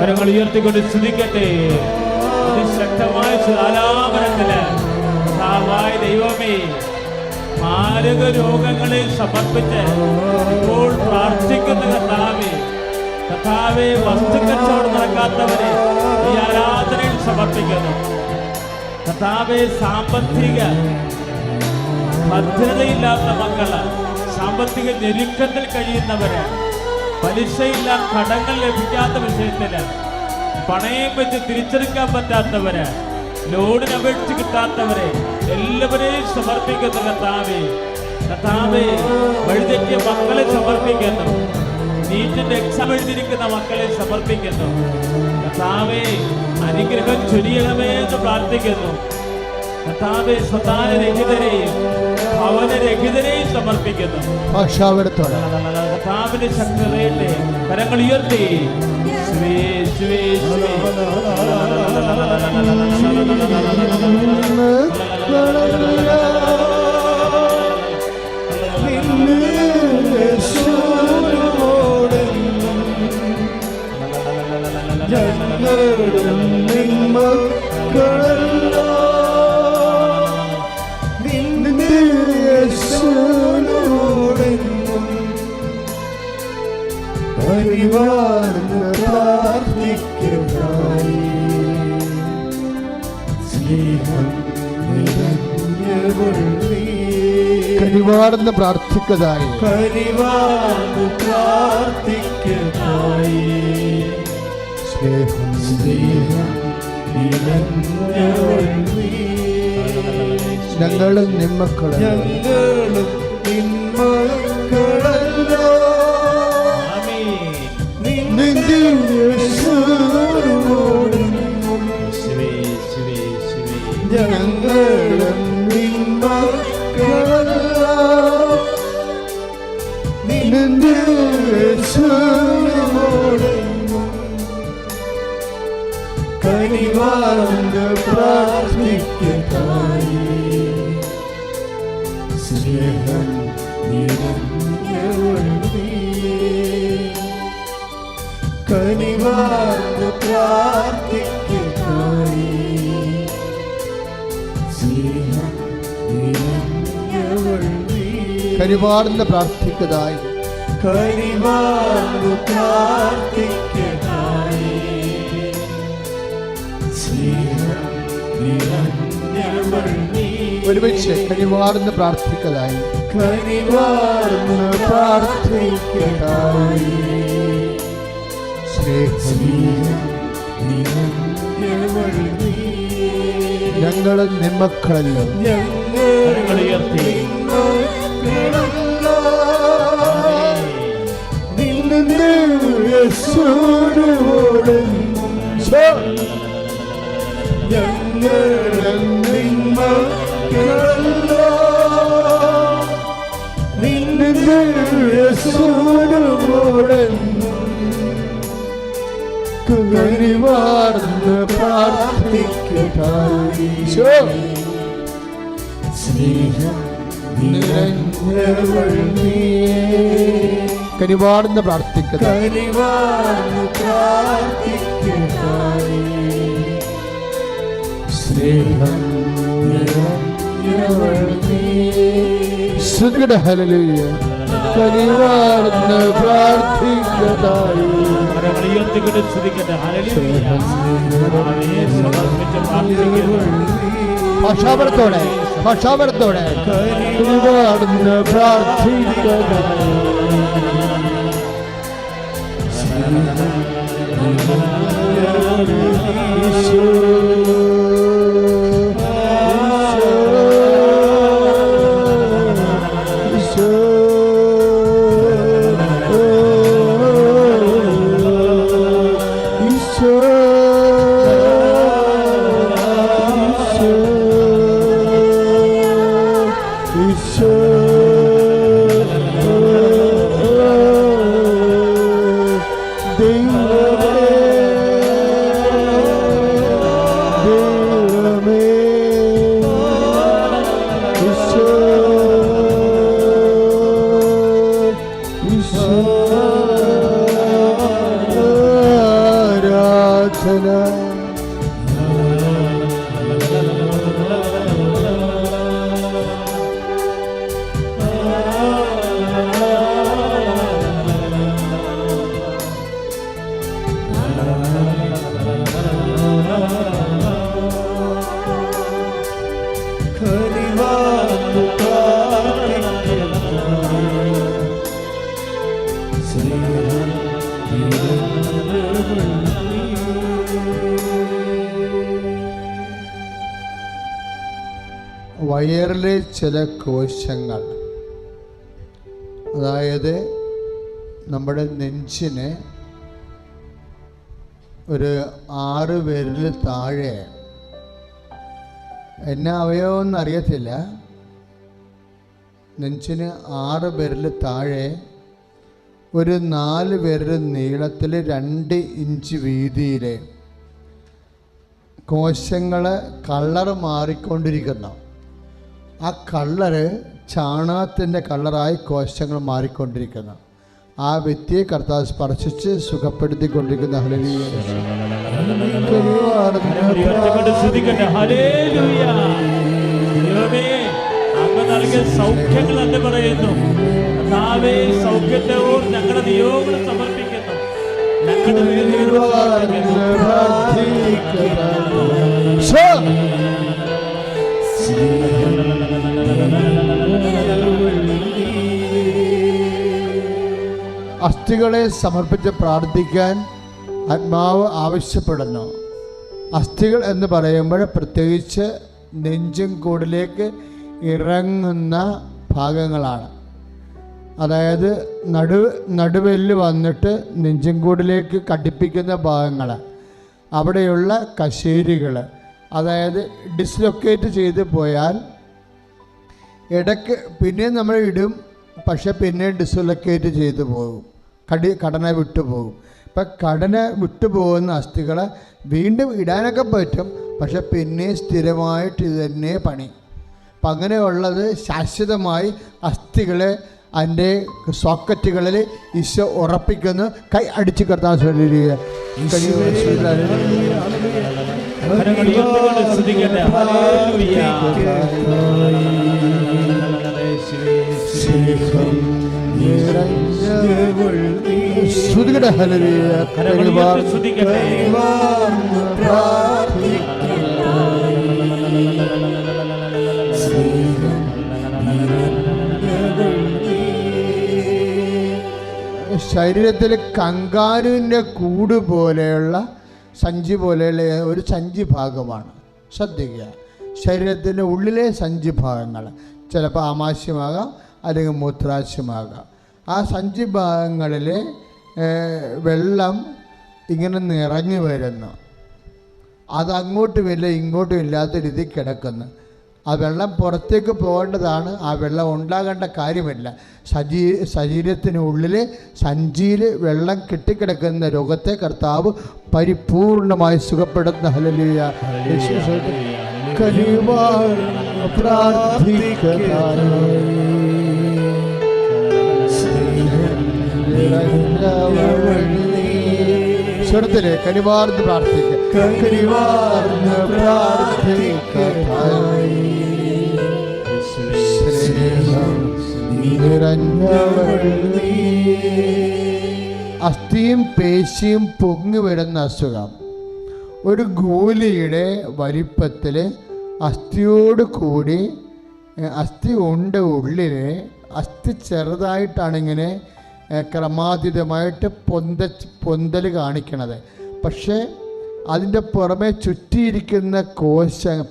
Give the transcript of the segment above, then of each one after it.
കരങ്ങൾ ഉയർത്തിക്കൊണ്ട് സ്തുതിക്കട്ടെ. അതിശക്തമായ ആലാപനത്തില് ദൈവമേ, മാരക രോഗങ്ങളെ സമർപ്പിച്ച് ഇപ്പോൾ പ്രാർത്ഥിക്കുന്ന കർത്താവേ, വസ്തുക്കച്ചവടം നടക്കാത്തവരെ ഈ ആരാധനയിൽ സമർപ്പിക്കുന്നു. കർത്താവേ, സാമ്പത്തിക ഭദ്രതയില്ലാത്ത മക്കള്, സാമ്പത്തിക ഞെരുക്കത്തിൽ കഴിയുന്നവര്, പലിശയില്ല കടങ്ങൾ ലഭിക്കാത്ത വിഷയത്തില്, പണയം വെച്ച് തിരിച്ചെടുക്കാൻ പറ്റാത്തവര്, ലോണിന് അപേക്ഷിച്ച് കിട്ടാത്തവരെ എല്ലാവരെയും സമർപ്പിക്കുന്നു. കർത്താവേ, വഴിതെറ്റിയ മക്കളെ സമർപ്പിക്കുന്നു. നീറ്റിന്റെ എക്സാം എഴുതിയിരിക്കുന്ന മക്കളെ സമർപ്പിക്കുന്നു. കർത്താവേ, അനുഗ്രഹം ചൊരിയണമേ എന്ന് പ്രാർത്ഥിക്കുന്നു. കർത്താവേ, സന്താനരഹിതരെയും ഭവനരഹിതരെയും സമർപ്പിക്കുന്നു. കർത്താവിന്റെ ശക്തതയുടെ കരങ്ങൾ ഉയർത്തി കനിവാർന്ന് പ്രാർത്ഥിക്കതായി ഞങ്ങളും നിന്മക്കളും കനിവാർന്ന് പ്രാർത്ഥിക്കതായി സ്നേഹം നിറഞ്ഞവളേ, കനിവാർന്ന് പ്രാർത്ഥിക്കതായി സ്നേഹം നിറഞ്ഞവളേ, കനിവാർന്ന് പ്രാർത്ഥിക്കതായി കനിവാർന്ന് പ്രാർത്ഥിക്കതായി ഒരുമിച്ച് കനിവാർന്ന് പ്രാർത്ഥിക്കതായി കനിവാർന്ന് പ്രാർത്ഥിക്കതായി ഞങ്ങളും നിന്മക്കളല്ലോ കനിവാർന്ന് പ്രാർത്ഥിക്കതായി സ്നേഹം നിറഞ്ഞവളേ, കനിവാർന്ന് പ്രാർത്ഥിക്കതായി കനിവാർന്ന് പ്രാർത്ഥിക്കതായി സ്നേഹം നിറഞ്ഞവളേ, ശ്രുതിയുടെ ഹല്ലേലൂയ. കനിവാർന്ന് പ്രാർത്ഥിക്കതായി ഭാഷാപരത്തോടെ കനിവാർന്ന് പ്രാർത്ഥിക്കതായി ആരാധന. വയറിലെ ചില കോശങ്ങൾ, അതായത് നമ്മുടെ നെഞ്ചിന് ഒരു 6 വിരൽ താഴെ, എന്നാ അവയവമെന്ന് അറിയത്തില്ല, നെഞ്ചിന് 6 വിരൽ താഴെ ഒരു 4 വിരൽ നീളത്തിൽ 2 ഇഞ്ച് വീതിയിൽ കോശങ്ങൾ കളർ മാറിക്കൊണ്ടിരിക്കുന്നു. ആ കളറ് ചാണകത്തിൻ്റെ കളറായി കോശങ്ങൾ മാറിക്കൊണ്ടിരിക്കുന്നു. ആ വ്യക്തിയെ കർത്താവ് സ്പർശിച്ച് സുഖപ്പെടുത്തിക്കൊണ്ടിരിക്കുന്ന ഹല്ലേലൂയ. അങ്ങ് നൽകിയ സൗഖ്യങ്ങൾ എന്ന് പറയുന്നു. കർത്താവേ, സൗഖ്യത്തെ ഓർത്ത് ഞങ്ങളുടെ നിയോഗങ്ങൾ സമർപ്പിക്കുന്നു. അസ്ഥികളെ സമർപ്പിച്ച് പ്രാർത്ഥിക്കാൻ ആത്മാവ് ആവശ്യപ്പെടുന്നു. അസ്ഥികൾ എന്ന് പറയുമ്പോൾ പ്രത്യേകിച്ച് നെഞ്ചും കൂടിലേക്ക് ഇറങ്ങുന്ന ഭാഗങ്ങളാണ്. അതായത് നടുവെല്ല് വന്നിട്ട് നെഞ്ചും കൂടിലേക്ക് കടിപ്പിക്കുന്ന ഭാഗങ്ങൾ, അവിടെയുള്ള കശേരികൾ, അതായത് ഡിസ്ലൊക്കേറ്റ് ചെയ്ത് പോയാൽ ഇടയ്ക്ക് പിന്നെ നമ്മൾ ഇടും, പക്ഷെ പിന്നെ ഡിസ്ലൊക്കേറ്റ് ചെയ്ത് പോകും, ഘടന വിട്ടുപോകും. ഇപ്പം ഘടന വിട്ടുപോകുന്ന അസ്ഥികളെ വീണ്ടും ഇടാനൊക്കെ പറ്റും, പക്ഷെ പിന്നെ സ്ഥിരമായിട്ട് ഇത് തന്നെ പണി. അപ്പം അങ്ങനെയുള്ളത് ശാശ്വതമായി അസ്ഥികളെ അതിൻ്റെ സോക്കറ്റുകളിൽ ഈശോ ഉറപ്പിക്കുന്നു. കൈ അടിച്ച് കർത്താൻ ശ്രദ്ധിക്കുക. ശ്രുതികട ഹല്ലേലൂയ. ശരീരത്തിൽ കങ്കാരുവിൻ്റെ കൂട് പോലെയുള്ള സഞ്ചി പോലെയുള്ള ഒരു സഞ്ചി ഭാഗമാണ്. ശ്രദ്ധിക്കുക, ശരീരത്തിൻ്റെ ഉള്ളിലെ സഞ്ചി ഭാഗങ്ങൾ ചിലപ്പോൾ ആമാശയമാകാം, അല്ലെങ്കിൽ മൂത്രാശയമാകാം. ആ സഞ്ചി ഭാഗങ്ങളിൽ വെള്ളം ഇങ്ങനെ നിറഞ്ഞു വരുന്നു. അതങ്ങോട്ടുമില്ല ഇങ്ങോട്ടും ഇല്ലാത്ത രീതിയിൽ കിടക്കുന്നു. ആ വെള്ളം പുറത്തേക്ക് പോകേണ്ടതാണ്, ആ വെള്ളം ഉണ്ടാകേണ്ട കാര്യമില്ല. ശരീരത്തിനുള്ളിൽ സഞ്ചിയിൽ വെള്ളം കെട്ടിക്കിടക്കുന്ന രോഗത്തെ കർത്താവ് പരിപൂർണമായി സുഖപ്പെടുത്തുന്ന ഹല്ലേലൂയ. സ്വരത്തിലെ കനിവാർന്ന് പ്രാർത്ഥിക്കുക. അസ്ഥിയും പേശിയും പൊങ്ങി വരുന്ന അസുഖം. ഒരു ഗോലിയുടെ വലിപ്പത്തിൽ അസ്ഥിയോട് കൂടി അസ്ഥി ഉണ്ട് ഉള്ളിൽ. അസ്ഥി ചെറുതായിട്ടാണിങ്ങനെ ക്രമാതീതമായിട്ട് പൊന്തൽ കാണിക്കണത്. പക്ഷേ അതിൻ്റെ പുറമെ ചുറ്റിയിരിക്കുന്ന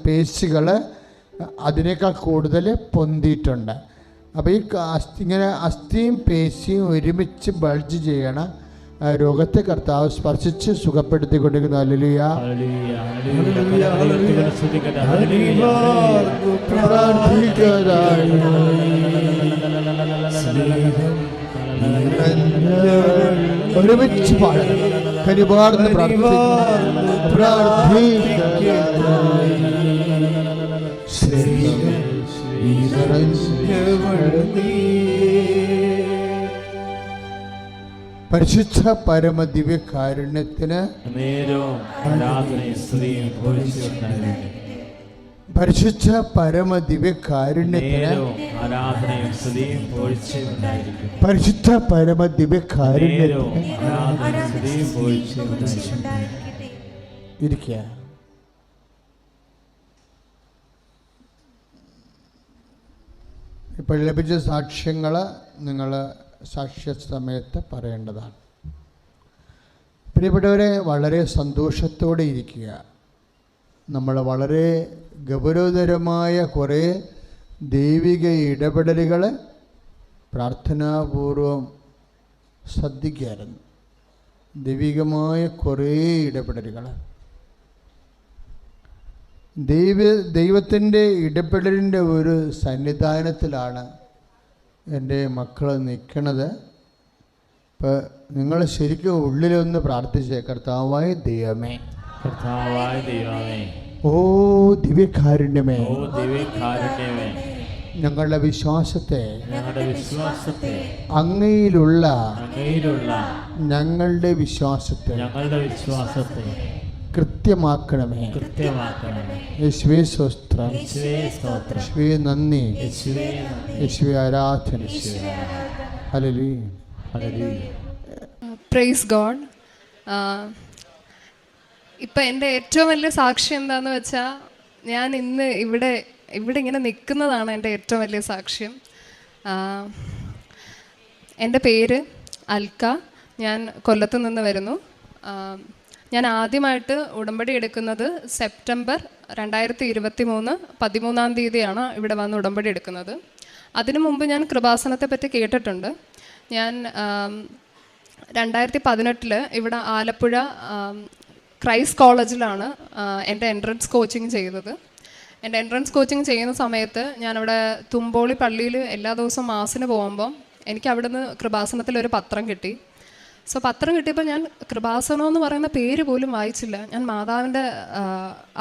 പേശികൾ അതിനേക്കാൾ കൂടുതൽ പൊന്തിയിട്ടുണ്ട്. അപ്പോൾ ഈ ഇങ്ങനെ അസ്ഥിയും പേശിയും ഒരുമിച്ച് ബൾജ് ചെയ്യണ രോഗത്തെ കർത്താവ് സ്പർശിച്ച് സുഖപ്പെടുത്തിക്കൊണ്ടിരിക്കുന്നു. ഹല്ലേലൂയ. ഒരുമിച്ച് പാടണം. കനിവാർന്ന് പരിശുദ്ധ പരമ ദിവ്യകാരുണ്യത്തിന് നേരവും ആരാധനയും സ്തുതിയും പുകഴ്ചയുണ്ടായിരിക്കട്ടെ. പരിശുദ്ധ പരമ ദിവ്യകാരുണ്യത്തിന് നേരവും ആരാധനയും സ്തുതിയും പുകഴ്ചയുണ്ടായിരിക്കട്ടെ. പരിശുദ്ധ പരമ നേരവും ദിവ്യകാരുണ്യത്തിന് ആരാധനയും സ്തുതിയും പുകഴ്ചയുണ്ടായിരിക്കട്ടെ. ഇരിക്കുക. ഇപ്പോൾ ലഭിച്ച സാക്ഷ്യങ്ങൾ നിങ്ങൾ സാക്ഷ്യ സമയത്ത് പറയേണ്ടതാണ്. പ്രിയപ്പെട്ടവരെ, വളരെ സന്തോഷത്തോടെ ഇരിക്കുക. നമ്മൾ വളരെ ഗൗരവതരമായ കുറേ ദൈവിക ഇടപെടലുകൾ പ്രാർത്ഥനാപൂർവം ശ്രദ്ധിക്കായിരുന്നു. ദൈവികമായ കുറേ ഇടപെടലുകൾ, ദൈവത്തിൻ്റെ ഇടപെടലിൻ്റെ ഒരു സന്നിധാനത്തിലാണ് എൻ്റെ മക്കൾ നിൽക്കണത്. ഇപ്പോൾ നിങ്ങൾ ശരിക്കും ഉള്ളിലൊന്ന് പ്രാർത്ഥിച്ചേ, കർത്താവായ ദൈവമേ, കർത്താവായ ദൈവമേ, ഓ ദിവ്യകാരുണ്യമേ, ഓ ദിവ്യകാരുണ്യമേ, ഞങ്ങളുടെ വിശ്വാസത്തെ അങ്ങയിലുള്ള ഞങ്ങളുടെ വിശ്വാസത്തെ കൃത്യമാക്കണമേ. യേശുവേ സ്തോത്രം, യേശുവേ നന്ദി, യേശുവേ ആരാധന. ഹല്ലേലൂയ. Praise God. ഇപ്പം എൻ്റെ ഏറ്റവും വലിയ സാക്ഷ്യം എന്താണെന്ന് വെച്ചാൽ, ഞാൻ ഇന്ന് ഇവിടെ ഇങ്ങനെ നിൽക്കുന്നതാണ് എൻ്റെ ഏറ്റവും വലിയ സാക്ഷ്യം. എൻ്റെ പേര് അൽക്ക. ഞാൻ കൊല്ലത്ത് നിന്ന് വരുന്നു. ഞാൻ ആദ്യമായിട്ട് ഉടമ്പടി എടുക്കുന്നത് സെപ്റ്റംബർ 2023 13 ഇവിടെ വന്ന് ഉടമ്പടി എടുക്കുന്നത്. അതിനു മുമ്പ് ഞാൻ കൃപാസനത്തെ പറ്റി കേട്ടിട്ടുണ്ട്. ഞാൻ 2018 ഇവിടെ ആലപ്പുഴ ക്രൈസ്റ്റ് കോളേജിലാണ് എൻ്റെ എൻട്രൻസ് കോച്ചിങ് ചെയ്തത്. എൻ്റെ എൻട്രൻസ് കോച്ചിങ് ചെയ്യുന്ന സമയത്ത് ഞാനവിടെ തുമ്പോളി പള്ളിയിൽ എല്ലാ ദിവസവും മാസിന് പോകുമ്പം എനിക്ക് അവിടെ നിന്ന് കൃപാസനത്തിലൊരു പത്രം കിട്ടി. സോ പത്രം കിട്ടിയപ്പോൾ ഞാൻ കൃപാസനം എന്ന് പറയുന്ന പേര് പോലും വായിച്ചില്ല. ഞാൻ മാതാവിൻ്റെ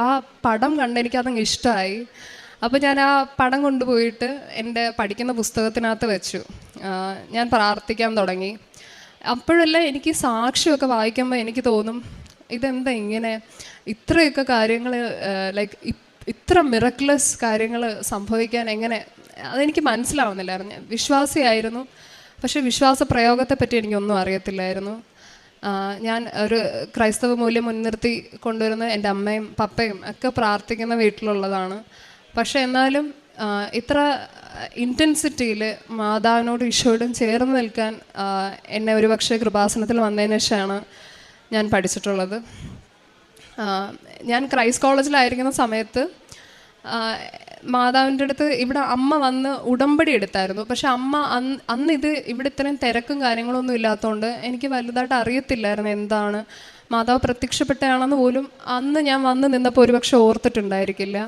ആ പടം കണ്ട് എനിക്കതങ്ങ് ഇഷ്ടമായി. അപ്പോൾ ഞാൻ ആ പടം കൊണ്ടുപോയിട്ട് എൻ്റെ പഠിക്കുന്ന പുസ്തകത്തിനകത്ത് വെച്ചു. ഞാൻ പ്രാർത്ഥിക്കാൻ തുടങ്ങി. അപ്പോഴെല്ലാം എനിക്ക് സാക്ഷിയൊക്കെ വായിക്കുമ്പോൾ എനിക്ക് തോന്നും, ഇതെന്താ ഇങ്ങനെ ഇത്രയൊക്കെ കാര്യങ്ങൾ ലൈക്ക് ഇത്ര മിറക്ലസ് കാര്യങ്ങൾ സംഭവിക്കാൻ എങ്ങനെ, അതെനിക്ക് മനസ്സിലാവുന്നില്ലായിരുന്നു. വിശ്വാസിയായിരുന്നു, പക്ഷേ വിശ്വാസ പ്രയോഗത്തെപ്പറ്റി എനിക്കൊന്നും അറിയത്തില്ലായിരുന്നു. ഞാൻ ഒരു ക്രൈസ്തവ മൂല്യം മുൻനിർത്തി കൊണ്ടുവരുന്ന എൻ്റെ അമ്മയും പപ്പയും ഒക്കെ പ്രാർത്ഥിക്കുന്ന വീട്ടിലുള്ളതാണ്. പക്ഷേ എന്നാലും ഇത്ര ഇൻറ്റൻസിറ്റിയിൽ മാതാവിനോട് ഈശോയോടും ചേർന്ന് നിൽക്കാൻ എന്നെ ഒരു പക്ഷേ കൃപാസനത്തിൽ വന്നതിന് ശേഷമാണ് ഞാൻ പഠിച്ചിട്ടുള്ളത്. ഞാൻ ക്രൈസ്റ്റ് കോളേജിലായിരിക്കുന്ന സമയത്ത് മാതാവിൻ്റെ അടുത്ത് ഇവിടെ അമ്മ വന്ന് ഉടമ്പടി എടുത്തായിരുന്നു. പക്ഷെ അമ്മ അന്ന് ഇവിടെ ഇത്രയും തിരക്കും കാര്യങ്ങളൊന്നും ഇല്ലാത്തതുകൊണ്ട് എനിക്ക് വലുതായിട്ട് അറിയത്തില്ലായിരുന്നു എന്താണ് മാതാവ് പ്രത്യക്ഷപ്പെട്ടതാണെന്ന് പോലും അന്ന് ഞാൻ വന്ന് നിന്നപ്പോൾ ഒരുപക്ഷെ ഓർത്തിട്ടുണ്ടായിരിക്കില്ല.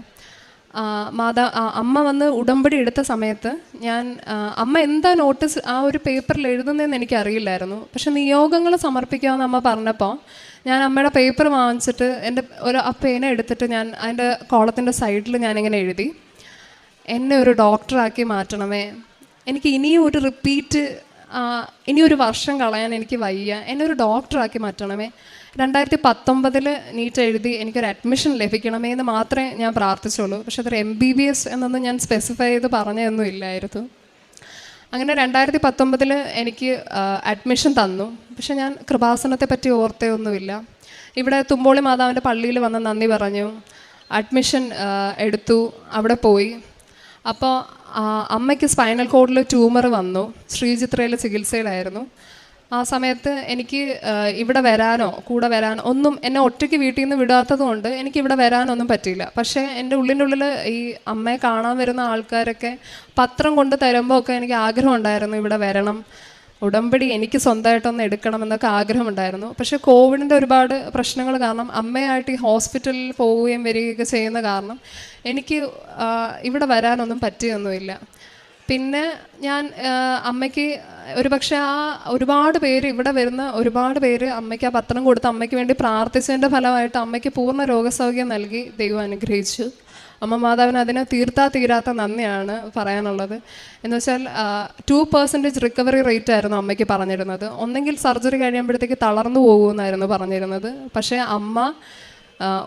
അമ്മ വന്ന് ഉടമ്പടി എടുത്ത സമയത്ത് അമ്മ എന്താ നോട്ടീസ് ആ ഒരു പേപ്പറിൽ എഴുതുന്നതെന്ന് എനിക്കറിയില്ലായിരുന്നു. പക്ഷെ നിയോഗങ്ങൾ സമർപ്പിക്കാമെന്ന് അമ്മ പറഞ്ഞപ്പോൾ ഞാൻ അമ്മയുടെ പേപ്പർ വാങ്ങിച്ചിട്ട് ആ പേന എടുത്തിട്ട് ഞാൻ അതിൻ്റെ കോളത്തിൻ്റെ സൈഡിൽ ഞാനിങ്ങനെ എഴുതി, എന്നെ ഒരു ഡോക്ടറാക്കി മാറ്റണമേ, എനിക്ക് ഇനിയും ഒരു റിപ്പീറ്റ് ഇനിയൊരു വർഷം കളയാൻ എനിക്ക് വയ്യ, എന്നെ ഒരു ഡോക്ടറാക്കി മാറ്റണമേ, 2019 നീറ്റ് എഴുതി എനിക്കൊരു അഡ്മിഷൻ ലഭിക്കണമേ എന്ന് മാത്രമേ ഞാൻ പ്രാർത്ഥിച്ചുള്ളൂ. പക്ഷെ അതൊരു MBBS എന്നൊന്നും ഞാൻ സ്പെസിഫൈ ചെയ്ത് പറഞ്ഞതൊന്നും ഇല്ലായിരുന്നു. അങ്ങനെ 2019 എനിക്ക് അഡ്മിഷൻ തന്നു. പക്ഷെ ഞാൻ കൃപാസനത്തെ പറ്റി ഓർത്തയൊന്നുമില്ല. ഇവിടെ തുമ്പോളി മാതാവിൻ്റെ പള്ളിയിൽ വന്ന് നന്ദി പറഞ്ഞു, അഡ്മിഷൻ എടുത്തു, അവിടെ പോയി. അപ്പോൾ അമ്മയ്ക്ക് സ്പൈനൽ കോഡിൽ ട്യൂമർ വന്നു, ശ്രീചിത്രയിൽ ചികിത്സയിലായിരുന്നു. ആ സമയത്ത് എനിക്ക് ഇവിടെ വരാനോ കൂടെ വരാനോ ഒന്നും, എന്നെ ഒറ്റയ്ക്ക് വീട്ടിൽ നിന്ന് വിടാത്തത് കൊണ്ട് എനിക്ക് ഇവിടെ വരാനൊന്നും പറ്റിയില്ല. പക്ഷേ എൻ്റെ ഉള്ളിൻ്റെ ഉള്ളിൽ ഈ അമ്മയെ കാണാൻ വരുന്ന ആൾക്കാരൊക്കെ പത്രം കൊണ്ട് തരുമ്പോൾ ഒക്കെ എനിക്ക് ആഗ്രഹം ഉണ്ടായിരുന്നു, ഇവിടെ വരണം, ഉടമ്പടി എനിക്ക് സ്വന്തമായിട്ടൊന്ന് എടുക്കണമെന്നൊക്കെ ആഗ്രഹമുണ്ടായിരുന്നു. പക്ഷേ കോവിഡിൻ്റെ ഒരുപാട് പ്രശ്നങ്ങൾ കാരണം അമ്മയായിട്ട് ഈ ഹോസ്പിറ്റലിൽ പോവുകയും വരികയൊക്കെ ചെയ്യുന്ന കാരണം എനിക്ക് ഇവിടെ വരാനൊന്നും പറ്റിയൊന്നുമില്ല. പിന്നെ ഞാൻ അമ്മയ്ക്ക് ഒരുപക്ഷെ ഒരുപാട് പേര് ഇവിടെ വരുന്ന ഒരുപാട് പേര് അമ്മയ്ക്ക് ആ പത്രം കൊടുത്ത് അമ്മയ്ക്ക് വേണ്ടി പ്രാർത്ഥിച്ചതിൻ്റെ ഫലമായിട്ട് അമ്മയ്ക്ക് പൂർണ്ണ രോഗസൗഖ്യം നൽകി ദൈവം അനുഗ്രഹിച്ചു. അമ്മ മാതാവിന് അതിന് തീരാത്ത നന്ദിയാണ് പറയാനുള്ളത്. എന്ന് വെച്ചാൽ 2% റിക്കവറി റേറ്റ് ആയിരുന്നു അമ്മയ്ക്ക് പറഞ്ഞിരുന്നത്. ഒന്നെങ്കിൽ സർജറി കഴിയുമ്പോഴത്തേക്ക് തളർന്നു പോകുമെന്നായിരുന്നു പറഞ്ഞിരുന്നത്. പക്ഷേ അമ്മ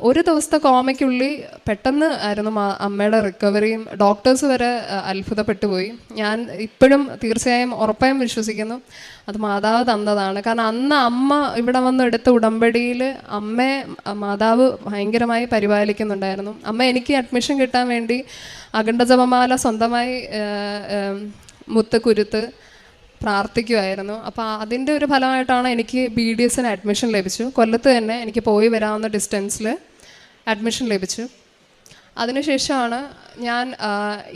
ഒരു ദിവസത്തെ കോമയ്ക്കുള്ളിൽ പെട്ടെന്ന് ആയിരുന്നു അമ്മയുടെ റിക്കവറിയും. ഡോക്ടേഴ്സ് വരെ അത്ഭുതപ്പെട്ടു പോയി. ഞാൻ ഇപ്പോഴും തീർച്ചയായും ഉറപ്പായും വിശ്വസിക്കുന്നു അത് മാതാവ് തന്നതാണ്. കാരണം അന്ന് അമ്മ ഇവിടെ വന്ന് എടുത്ത ഉടമ്പടിയിൽ അമ്മയെ മാതാവ് ഭയങ്കരമായി പരിപാലിക്കുന്നുണ്ടായിരുന്നു. അമ്മ എനിക്ക് അഡ്മിഷൻ കിട്ടാൻ വേണ്ടി അഖണ്ഡ ജപമാല സ്വന്തമായി മുത്തുകുരുത്ത് പ്രാർത്ഥിക്കുമായിരുന്നു. അപ്പോൾ അതിൻ്റെ ഒരു ഫലമായിട്ടാണ് എനിക്ക് BDSന് അഡ്മിഷൻ ലഭിച്ചു. കൊല്ലത്ത് തന്നെ എനിക്ക് പോയി വരാവുന്ന ഡിസ്റ്റൻസിൽ അഡ്മിഷൻ ലഭിച്ചു. അതിനുശേഷമാണ് ഞാൻ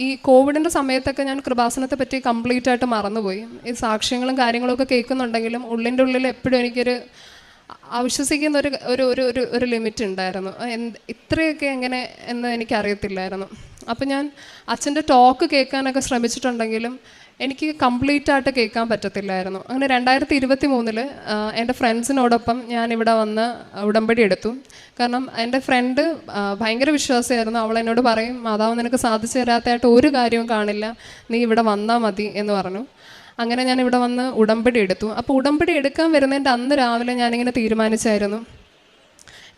ഈ കോവിഡിൻ്റെ സമയത്തൊക്കെ ഞാൻ കൃപാസനത്തെ പറ്റി കംപ്ലീറ്റ് ആയിട്ട് മറന്നുപോയി. ഈ സാക്ഷ്യങ്ങളും കാര്യങ്ങളൊക്കെ കേൾക്കുന്നുണ്ടെങ്കിലും ഉള്ളിൻ്റെ ഉള്ളിൽ എപ്പോഴും എനിക്കൊരു അവിശ്വസിക്കുന്ന ഒരു ലിമിറ്റ് ഉണ്ടായിരുന്നു. ഇത്രയൊക്കെ എങ്ങനെ എന്ന് എനിക്കറിയത്തില്ലായിരുന്നു. അപ്പം ഞാൻ അച്ഛൻ്റെ ടോക്ക് കേൾക്കാനൊക്കെ ശ്രമിച്ചിട്ടുണ്ടെങ്കിലും എനിക്ക് കംപ്ലീറ്റ് ആയിട്ട് കേൾക്കാൻ പറ്റത്തില്ലായിരുന്നു. അങ്ങനെ 2023 എൻ്റെ ഫ്രണ്ട്സിനോടൊപ്പം ഞാൻ ഇവിടെ വന്ന് ഉടമ്പടി എടുത്തു. കാരണം എൻ്റെ ഫ്രണ്ട് ഭയങ്കര വിശ്വാസമായിരുന്നു. അവൾ എന്നോട് പറയും, മാതാവ് നിനക്ക് സാധിച്ചു തരാത്തതായിട്ട് ഒരു കാര്യവും കാണില്ല, നീ ഇവിടെ വന്നാൽ മതി എന്ന് പറഞ്ഞു. അങ്ങനെ ഞാൻ ഇവിടെ വന്ന് ഉടമ്പടി എടുത്തു. അപ്പോൾ ഉടമ്പടി എടുക്കാൻ വരുന്നതിൻ്റെ അന്ന് രാവിലെ ഞാനിങ്ങനെ തീരുമാനിച്ചായിരുന്നു,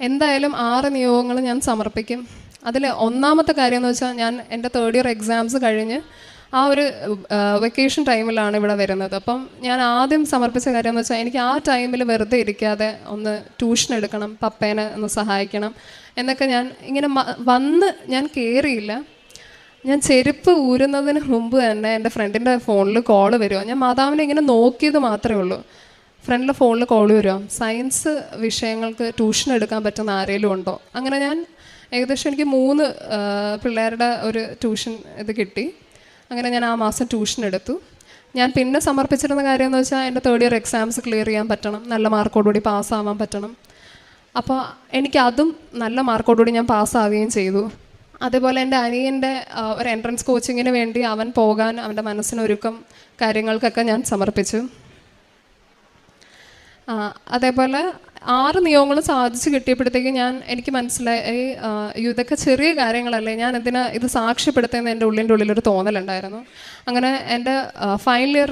എന്തായാലും 6 നിയോഗങ്ങൾ ഞാൻ സമർപ്പിക്കും. അതിൽ ഒന്നാമത്തെ കാര്യം എന്ന് വെച്ചാൽ ഞാൻ എൻ്റെ 3rd ഇയർ എക്സാംസ് കഴിഞ്ഞ് ആ ഒരു വെക്കേഷൻ ടൈമിലാണ് ഇവിടെ വരുന്നത്. അപ്പം ഞാൻ ആദ്യം സമർപ്പിച്ച കാര്യം എന്ന് വെച്ചാൽ എനിക്ക് ആ ടൈമിൽ വെറുതെ ഇരിക്കാതെ ഒന്ന് ട്യൂഷൻ എടുക്കണം, പപ്പേനെ ഒന്ന് സഹായിക്കണം എന്നൊക്കെ. ഞാൻ ഇങ്ങനെ വന്ന് ഞാൻ കയറിയില്ല, ഞാൻ ചെരുപ്പ് ഊരുന്നതിന് മുമ്പ് തന്നെ എൻ്റെ ഫ്രണ്ടിൻ്റെ ഫോണിൽ കോൾ വരുമോ. ഞാൻ മാതാവിനെ ഇങ്ങനെ നോക്കിയത് മാത്രമേ ഉള്ളൂ. ഫ്രണ്ടിലെ ഫോണിൽ കോൾ വരുമോ, സയൻസ് വിഷയങ്ങൾക്ക് ട്യൂഷൻ എടുക്കാൻ പറ്റുന്ന ആരെങ്കിലും ഉണ്ടോ. അങ്ങനെ ഞാൻ ഏകദേശം എനിക്ക് 3 പിള്ളേരുടെ ഒരു ട്യൂഷൻ ഇത് കിട്ടി. അങ്ങനെ ഞാൻ ആ മാസം ട്യൂഷൻ എടുത്തു. ഞാൻ പിന്നെ സമർപ്പിച്ചിരുന്ന കാര്യം എന്ന് വെച്ചാൽ എൻ്റെ 3rd ഇയർ എക്സാംസ് ക്ലിയർ ചെയ്യാൻ പറ്റണം, നല്ല മാർക്കോടുകൂടി പാസ്സാവാൻ പറ്റണം. അപ്പോൾ എനിക്കതും നല്ല മാർക്കോടുകൂടി ഞാൻ പാസ്സാവുകയും ചെയ്തു. അതേപോലെ എൻ്റെ അനിയൻ്റെ ഒരു എൻട്രൻസ് കോച്ചിങ്ങിന് വേണ്ടി അവൻ പോകാൻ അവൻ്റെ മനസ്സിനൊരുക്കം കാര്യങ്ങൾക്കൊക്കെ ഞാൻ സമർപ്പിച്ചു. അതേപോലെ 6 നിയോഗങ്ങളും സാധിച്ചു കിട്ടിയപ്പോഴത്തേക്ക് എനിക്ക് മനസ്സിലായി ഇതൊക്കെ ചെറിയ കാര്യങ്ങളല്ലേ, ഞാൻ ഇത് സാക്ഷ്യപ്പെടുത്തുന്ന എൻ്റെ ഉള്ളിൻ്റെ ഒരു തോന്നലുണ്ടായിരുന്നു. അങ്ങനെ എൻ്റെ ഫൈനൽ ഇയർ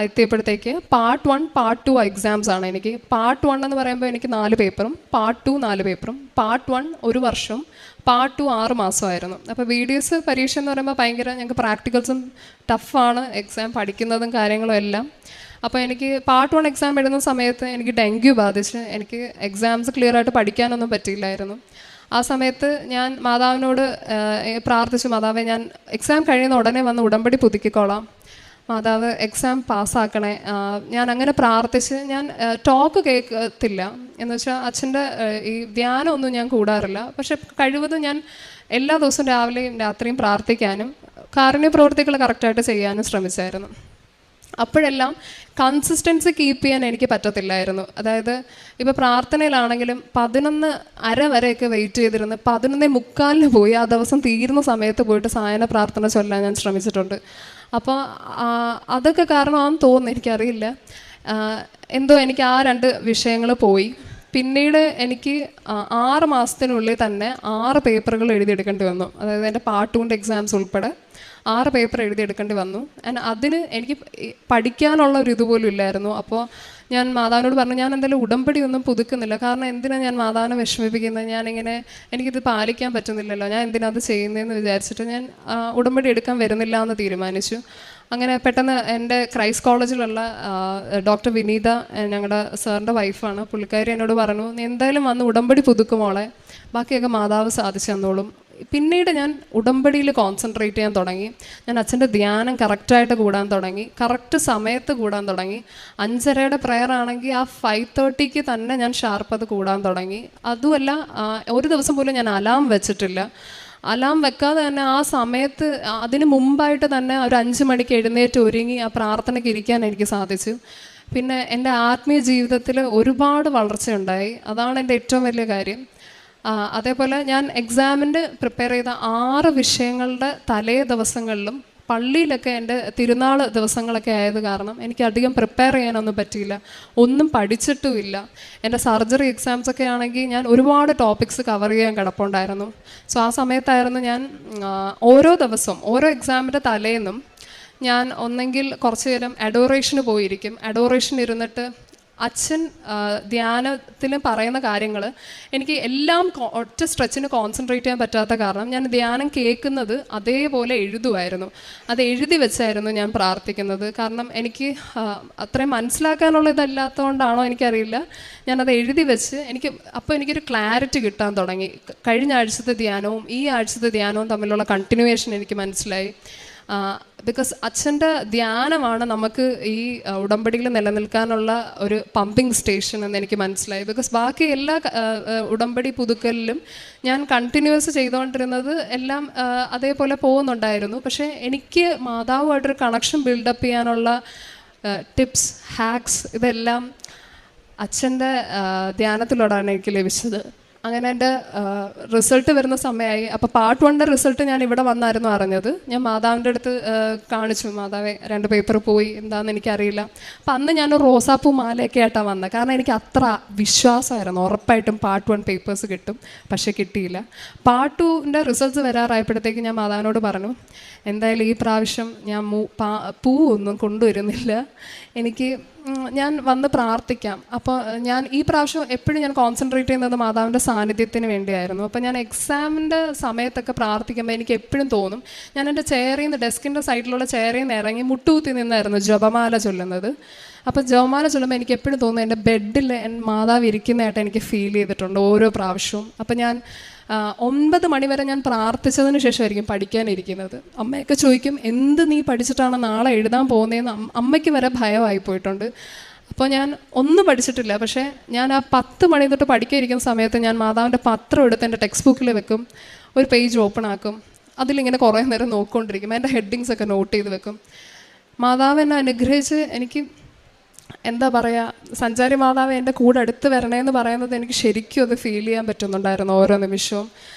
എത്തിയപ്പോഴത്തേക്ക് പാർട്ട് 1 പാർട്ട് 2 എക്സാംസ് ആണ് എനിക്ക്. പാർട്ട് 1 എന്ന് പറയുമ്പോൾ എനിക്ക് 4 പേപ്പറും പാർട്ട് 2 4 പേപ്പറും. പാർട്ട് 1 1 വർഷവും പാർട്ട് 2 6 മാസമായിരുന്നു. അപ്പോൾ BDS പരീക്ഷ എന്ന് പറയുമ്പോൾ ഭയങ്കര ഞങ്ങൾക്ക് പ്രാക്ടിക്കൽസും ടഫാണ്, എക്സാം പഠിക്കുന്നതും കാര്യങ്ങളും എല്ലാം. അപ്പോൾ എനിക്ക് പാർട്ട് 1 എക്സാം എഴുതുന്ന സമയത്ത് എനിക്ക് ഡെങ്കു ബാധിച്ച് എനിക്ക് എക്സാംസ് ക്ലിയർ ആയിട്ട് പഠിക്കാനൊന്നും പറ്റിയില്ലായിരുന്നു. ആ സമയത്ത് ഞാൻ മാതാവിനോട് പ്രാർത്ഥിച്ചു, മാതാവേ ഞാൻ എക്സാം കഴിയുന്ന ഉടനെ വന്ന് ഉടമ്പടി പുതുക്കിക്കോളാം, മാതാവ് എക്സാം പാസ്സാക്കണേ. ഞാൻ അങ്ങനെ പ്രാർത്ഥിച്ച് ഞാൻ ടോക്ക് കേൾക്കത്തില്ല. എന്ന് വെച്ചാൽ അച്ഛൻ്റെ ഈ ധ്യാനമൊന്നും ഞാൻ കൂടാറില്ല. പക്ഷെ കഴിവതും ഞാൻ എല്ലാ ദിവസവും രാവിലെയും രാത്രിയും പ്രാർത്ഥിക്കാനും കാരുണ്യ പ്രവൃത്തികൾ കറക്റ്റായിട്ട് ചെയ്യാനും ശ്രമിച്ചായിരുന്നു. അപ്പോഴെല്ലാം കൺസിസ്റ്റൻസി കീപ്പ് ചെയ്യാൻ എനിക്ക് പറ്റത്തില്ലായിരുന്നു. അതായത് ഇപ്പോൾ പ്രാർത്ഥനയിലാണെങ്കിലും 11:30 വരെയൊക്കെ വെയിറ്റ് ചെയ്തിരുന്ന് 11:45 പോയി ആ ദിവസം തീരുന്ന സമയത്ത് പോയിട്ട് സായന പ്രാർത്ഥന ചൊല്ലാൻ ഞാൻ ശ്രമിച്ചിട്ടുണ്ട്. അപ്പോൾ അതൊക്കെ കാരണമാണെന്ന് തോന്നുന്നു, എനിക്കറിയില്ല. എന്തോ എനിക്ക് ആ 2 വിഷയങ്ങൾ പോയി. പിന്നീട് എനിക്ക് 6 മാസത്തിനുള്ളിൽ തന്നെ 6 പേപ്പറുകൾ എഴുതിയെടുക്കേണ്ടി വന്നു. അതായത് എൻ്റെ പാർട്ട് 2 എക്സാംസ് ഉൾപ്പെടെ 6 പേപ്പർ എഴുതിയെടുക്കേണ്ടി വന്നു. ആൻഡ് അതിന് എനിക്ക് പഠിക്കാനുള്ള ഒരു ഇതുപോലും ഇല്ലായിരുന്നു. അപ്പോൾ ഞാൻ മാതാവിനോട് പറഞ്ഞു, ഞാൻ എന്തായാലും ഉടമ്പടി ഒന്നും പുതുക്കുന്നില്ല, കാരണം എന്തിനാണ് ഞാൻ മാതാവിനെ വിഷമിപ്പിക്കുന്നത്, ഞാനിങ്ങനെ എനിക്കിത് പാലിക്കാൻ പറ്റുന്നില്ലല്ലോ, ഞാൻ എന്തിനാ അത് ചെയ്യുന്നതെന്ന് വിചാരിച്ചിട്ട് ഞാൻ ഉടമ്പടി എടുക്കാൻ വരുന്നില്ല എന്ന് തീരുമാനിച്ചു. അങ്ങനെ പെട്ടെന്ന് എൻ്റെ ക്രൈസ്റ്റ് കോളേജിലുള്ള ഡോക്ടർ വിനീത, ഞങ്ങളുടെ സാറിൻ്റെ വൈഫാണ്, പുള്ളിക്കാരി എന്നോട് പറഞ്ഞു, നീ എന്തായാലും വന്ന് ഉടമ്പടി പുതുക്കുമോളെ, ബാക്കിയൊക്കെ മാതാവ് സാധിച്ചു തന്നോളും. പിന്നീട് ഞാൻ ഉടമ്പടിയിൽ കോൺസെൻട്രേറ്റ് ചെയ്യാൻ തുടങ്ങി. ഞാൻ അച്ഛൻ്റെ ധ്യാനം കറക്റ്റായിട്ട് കൂടാൻ തുടങ്ങി, കറക്റ്റ് സമയത്ത് കൂടാൻ തുടങ്ങി. 5:30 പ്രെയർ ആണെങ്കിൽ ആ 5:30 തന്നെ ഞാൻ ഷാർപ്പ് അത് കൂടാൻ തുടങ്ങി. അതുമല്ല, ഒരു ദിവസം പോലും ഞാൻ അലാം വെച്ചിട്ടില്ല. അലാം വെക്കാതെ തന്നെ ആ സമയത്ത് അതിന് മുമ്പായിട്ട് തന്നെ ഒരു 5 മണിക്ക് എഴുന്നേറ്റ് ഒരുങ്ങി ആ പ്രാർത്ഥനയ്ക്ക് ഇരിക്കാൻ എനിക്ക് സാധിച്ചു. പിന്നെ എൻ്റെ ആത്മീയ ജീവിതത്തിൽ ഒരുപാട് വളർച്ചയുണ്ടായി. അതാണ് എൻ്റെ ഏറ്റവും വലിയ കാര്യം. അതേപോലെ ഞാൻ എക്സാമിൻ്റെ പ്രിപ്പയർ ചെയ്ത 6 വിഷയങ്ങളുടെ തലേ ദിവസങ്ങളിലും പള്ളിയിലൊക്കെ എൻ്റെ തിരുനാൾ ദിവസങ്ങളൊക്കെ ആയത് കാരണം എനിക്ക് അധികം പ്രിപ്പയർ ചെയ്യാനൊന്നും പറ്റിയില്ല, ഒന്നും പഠിച്ചിട്ടുമില്ല. എൻ്റെ സർജറി എക്സാംസൊക്കെ ആണെങ്കിൽ ഞാൻ ഒരുപാട് ടോപ്പിക്സ് കവർ ചെയ്യാൻ കിടപ്പുണ്ടായിരുന്നു. സോ ആ സമയത്തായിരുന്നു ഞാൻ ഓരോ ദിവസവും ഓരോ എക്സാമിൻ്റെ തലേന്നും ഞാൻ ഒന്നെങ്കിൽ കുറച്ച് നേരം അഡോറേഷന് പോയിരിക്കും. അഡോറേഷൻ ഇരുന്നിട്ട് അച്ഛൻ ധ്യാനത്തിൽ പറയുന്ന കാര്യങ്ങൾ എനിക്ക് എല്ലാം ഒറ്റ സ്ട്രെച്ചിന് കോൺസെൻട്രേറ്റ് ചെയ്യാൻ പറ്റാത്ത കാരണം ഞാൻ ധ്യാനം കേൾക്കുന്നത് അതേപോലെ എഴുതുമായിരുന്നു. അത് എഴുതി വെച്ചായിരുന്നു ഞാൻ പ്രാർത്ഥിക്കുന്നത്. കാരണം എനിക്ക് അത്രയും മനസ്സിലാക്കാനുള്ള ഇതല്ലാത്തതുകൊണ്ടാണോ എനിക്കറിയില്ല, ഞാനത് എഴുതി വെച്ച് അപ്പോൾ എനിക്കൊരു ക്ലാരിറ്റി കിട്ടാൻ തുടങ്ങി. കഴിഞ്ഞ ആഴ്ചത്തെ ധ്യാനവും ഈ ആഴ്ചത്തെ ധ്യാനവും തമ്മിലുള്ള കണ്ടിന്യൂവേഷൻ എനിക്ക് മനസ്സിലായി. ബിക്കോസ് അച്ഛൻ്റെ ധ്യാനമാണ് നമുക്ക് ഈ ഉടമ്പടിയിൽ നിലനിൽക്കാനുള്ള ഒരു പമ്പിങ് സ്റ്റേഷൻ എന്ന് എനിക്ക് മനസ്സിലായി. ബിക്കോസ് ബാക്കി എല്ലാ ഉടമ്പടി പുതുക്കലിലും ഞാൻ കണ്ടിന്യൂസ് ചെയ്തുകൊണ്ടിരുന്നത് എല്ലാം അതേപോലെ പോകുന്നുണ്ടായിരുന്നു. പക്ഷേ എനിക്ക് മാതാവുമായിട്ടൊരു കണക്ഷൻ ബിൽഡപ്പ് ചെയ്യാനുള്ള ടിപ്സ്, ഹാക്സ് ഇതെല്ലാം അച്ഛൻ്റെ ധ്യാനത്തിലൂടെയാണ് എനിക്ക് ലഭിച്ചത്. അങ്ങനെ എൻ്റെ റിസൾട്ട് വരുന്ന സമയമായി. അപ്പോൾ പാർട്ട് 1ൻ്റെ റിസൾട്ട് ഞാൻ ഇവിടെ വന്നായിരുന്നു അറിഞ്ഞത്. ഞാൻ മാതാവിൻ്റെ അടുത്ത് കാണിച്ചു, മാതാവേ 2 പേപ്പർ പോയി, എന്താണെന്ന് എനിക്കറിയില്ല. അപ്പം അന്ന് ഞാൻ റോസാപ്പൂ മാലയൊക്കെ ആയിട്ടാണ് വന്നത്. കാരണം എനിക്ക് അത്ര വിശ്വാസമായിരുന്നു ഉറപ്പായിട്ടും പാർട്ട് 1 പേപ്പേഴ്സ് കിട്ടും. പക്ഷേ കിട്ടിയില്ല. പാർട്ട് 2ൻ്റെ റിസൾട്ട്സ് വരാറായപ്പോഴത്തേക്ക് ഞാൻ മാതാവിനോട് പറഞ്ഞു, എന്തായാലും ഈ പ്രാവശ്യം ഞാൻ പൂവൊന്നും കൊണ്ടുവരുന്നില്ല, ഞാൻ വന്ന് പ്രാർത്ഥിക്കാം. അപ്പോൾ ഞാൻ ഈ പ്രാവശ്യം എപ്പോഴും ഞാൻ കോൺസെൻട്രേറ്റ് ചെയ്യുന്നത് മാതാവിൻ്റെ സാന്നിധ്യത്തിന് വേണ്ടിയായിരുന്നു. അപ്പോൾ ഞാൻ എക്സാമിൻ്റെ സമയത്തൊക്കെ പ്രാർത്ഥിക്കുമ്പോൾ എനിക്ക് എപ്പോഴും തോന്നും, ഞാൻ എൻ്റെ ചെയറിൽ നിന്ന്, ഡെസ്കിൻ്റെ സൈഡിലുള്ള ചെയറിൽ നിന്ന് ഇറങ്ങി മുട്ടുകുത്തി നിന്നായിരുന്നു ജപമാല ചൊല്ലുന്നത്. അപ്പോൾ ജപമാല ചൊല്ലുമ്പോൾ എനിക്ക് എപ്പോഴും തോന്നും എൻ്റെ ബെഡിൽ മാതാവ് ഇരിക്കുന്നതായിട്ട് എനിക്ക് ഫീൽ ചെയ്തിട്ടുണ്ട് ഓരോ പ്രാവശ്യവും. അപ്പോൾ ഞാൻ 9 മണി വരെ ഞാൻ പ്രാർത്ഥിച്ചതിന് ശേഷമായിരിക്കും പഠിക്കാനിരിക്കുന്നത്. അമ്മയൊക്കെ ചോദിക്കും, എന്ത് നീ പഠിച്ചിട്ടാണ് നാളെ എഴുതാൻ പോകുന്നതെന്ന് അമ്മയ്ക്ക് വരെ ഭയമായി പോയിട്ടുണ്ട്. അപ്പോൾ ഞാൻ ഒന്നും പഠിച്ചിട്ടില്ല. പക്ഷേ ഞാൻ ആ 10 മണി തൊട്ട് പഠിക്കാനിരിക്കുന്ന സമയത്ത് ഞാൻ മാതാവിൻ്റെ പത്രം എടുത്ത് എൻ്റെ ടെക്സ്റ്റ് ബുക്കിൽ വെക്കും, ഒരു പേജ് ഓപ്പൺ ആക്കും, അതിലിങ്ങനെ കുറേ നേരം നോക്കിക്കൊണ്ടിരിക്കും, എൻ്റെ ഹെഡിങ്സ് ഒക്കെ നോട്ട് ചെയ്ത് വെക്കും. മാതാവ് എന്നെ അനുഗ്രഹിച്ച് എനിക്ക് എന്താ പറയുക, സഞ്ചാരി മാതാവ് എൻ്റെ കൂടെ അടുത്ത് വരണേന്ന് പറയുന്നത് എനിക്ക് ശരിക്കും അത് ഫീൽ ചെയ്യാൻ പറ്റുന്നുണ്ടായിരുന്നു ഓരോ നിമിഷവും.